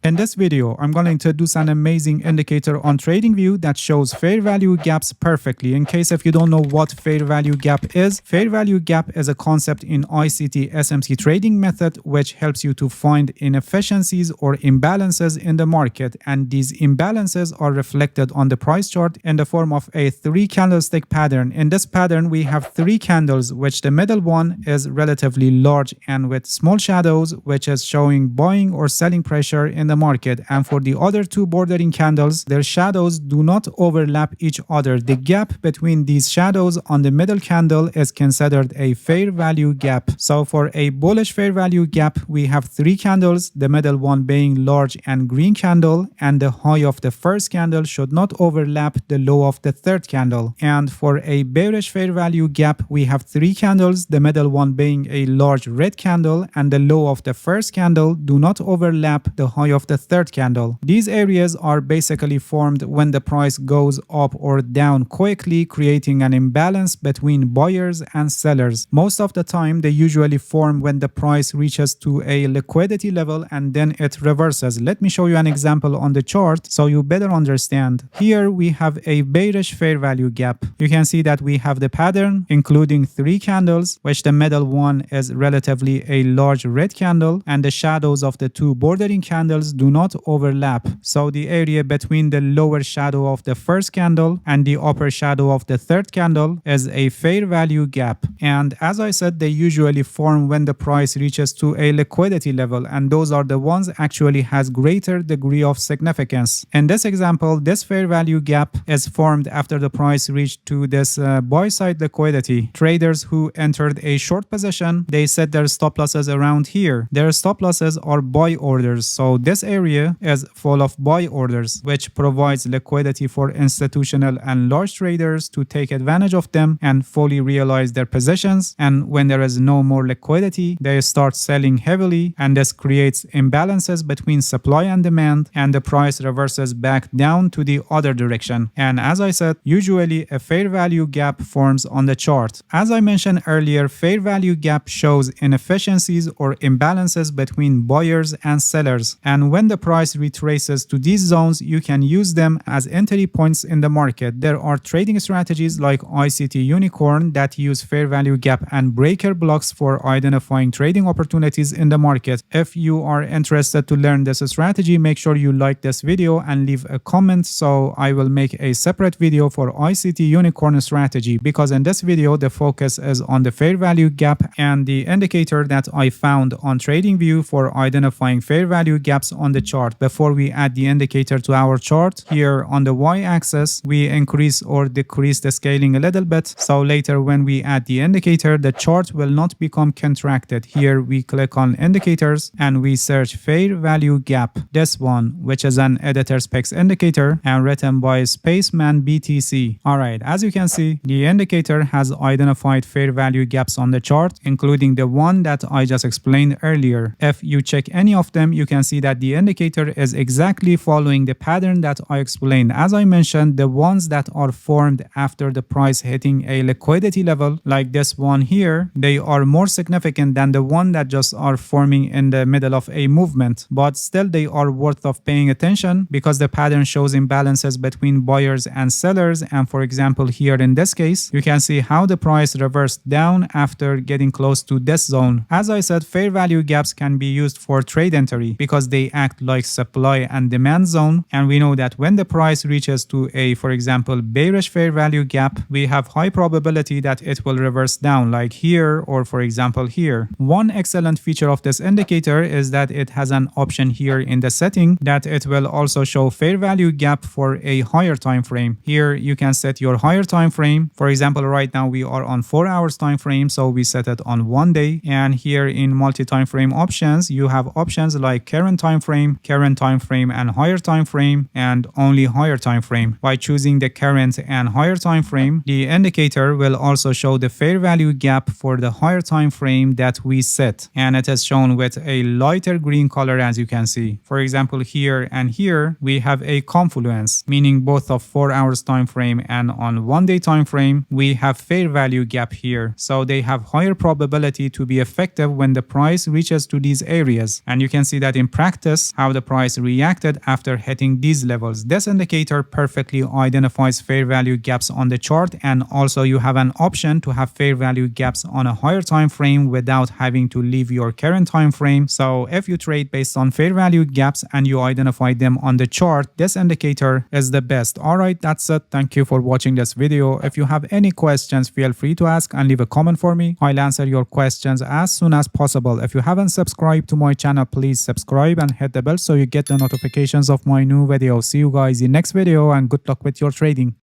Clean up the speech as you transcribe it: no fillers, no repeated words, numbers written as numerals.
In this video, I'm going to introduce an amazing indicator on TradingView that shows fair value gaps perfectly. In case if you don't know what fair value gap is a concept in ICT SMC trading method which helps you to find inefficiencies or imbalances in the market, and these imbalances are reflected on the price chart in the form of a 3 candlestick pattern. In this pattern, we have 3 candles, which the middle one is relatively large and with small shadows, which is showing buying or selling pressure in the market, and for the other 2 bordering candles, their shadows do not overlap each other. The gap between these shadows on the middle candle is considered a fair value gap. So for a bullish fair value gap, we have 3 candles, the middle one being large and green candle, and the high of the first candle should not overlap the low of the third candle. And for a bearish fair value gap, we have 3 candles, the middle one being a large red candle, and the low of the first candle do not overlap the high of the third candle. These areas are basically formed when the price goes up or down quickly, creating an imbalance between buyers and sellers. Most of the time, they usually form when the price reaches to a liquidity level and then it reverses. Let me show you an example on the chart so you better understand. Here we have a bearish fair value gap. You can see that we have the pattern including 3 candles, which the middle one is relatively a large red candle, and the shadows of the 2 bordering candles do not overlap. So the area between the lower shadow of the first candle and the upper shadow of the third candle is a fair value gap. And as I said, they usually form when the price reaches to a liquidity level, and those are the ones actually has greater degree of significance. In this example, this fair value gap is formed after the price reached to this buy side liquidity. Traders who entered a short position, they set their stop losses around here. Their stop losses are buy orders, so this area is full of buy orders, which provides liquidity for institutional and large traders to take advantage of them and fully realize their positions. And when there is no more liquidity, they start selling heavily, and this creates imbalances between supply and demand, and the price reverses back down to the other direction. And as I said, usually a fair value gap forms on the chart. As I mentioned earlier, fair value gap shows inefficiencies or imbalances between buyers and sellers, and when the price retraces to these zones, you can use them as entry points in the market. There are trading strategies like ICT Unicorn that use fair value gap and breaker blocks for identifying trading opportunities in the market. If you are interested to learn this strategy, make sure you like this video and leave a comment so I will make a separate video for ICT Unicorn strategy, because in this video the focus is on the fair value gap and the indicator that I found on TradingView for identifying fair value gaps on the chart. Before we add the indicator to our chart, here on the y-axis we increase or decrease the scaling a little bit, so later when we add the indicator, the chart will not become contracted. Here we click on indicators and we search fair value gap, this one, which is an editor specs indicator and written by Spaceman BTC. Alright, as you can see, the indicator has identified fair value gaps on the chart, including the one that I just explained earlier. If you check any of them, you can see that the indicator is exactly following the pattern that I explained. As I mentioned, the ones that are formed after the price hitting a liquidity level, like this one here, they are more significant than the one that just are forming in the middle of a movement, but still they are worth of paying attention because the pattern shows imbalances between buyers and sellers. And for example, here in this case, you can see how the price reversed down after getting close to this zone. As I said, fair value gaps can be used for trade entry because they act like supply and demand zone, and we know that when the price reaches to a, for example, bearish fair value gap, we have high probability that it will reverse down, like here or for example here. One excellent feature of this indicator is that it has an option here in the setting that it will also show fair value gap for a higher time frame. Here you can set your higher time frame. For example, right now we are on 4 hours time frame, so we set it on 1 day. And here in multi-time frame options, you have options like current time frame, and higher time frame, and only higher time frame. By choosing the current and higher time frame, the indicator will also show the fair value gap for the higher time frame that we set, and it is shown with a lighter green color, as you can see. For example, here and here we have a confluence, meaning both of 4 hours time frame and on 1 day time frame we have fair value gap here, so they have higher probability to be effective when the price reaches to these areas. And you can see that in practice notice how the price reacted after hitting these levels. This indicator perfectly identifies fair value gaps on the chart, and also you have an option to have fair value gaps on a higher time frame without having to leave your current time frame. So if you trade based on fair value gaps and you identify them on the chart, this indicator is the best. Alright, that's it. Thank you for watching this video. If you have any questions, feel free to ask and leave a comment for me. I'll answer your questions as soon as possible. If you haven't subscribed to my channel, please subscribe and hit the bell so you get the notifications of my new videos. See you guys in next video and good luck with your trading.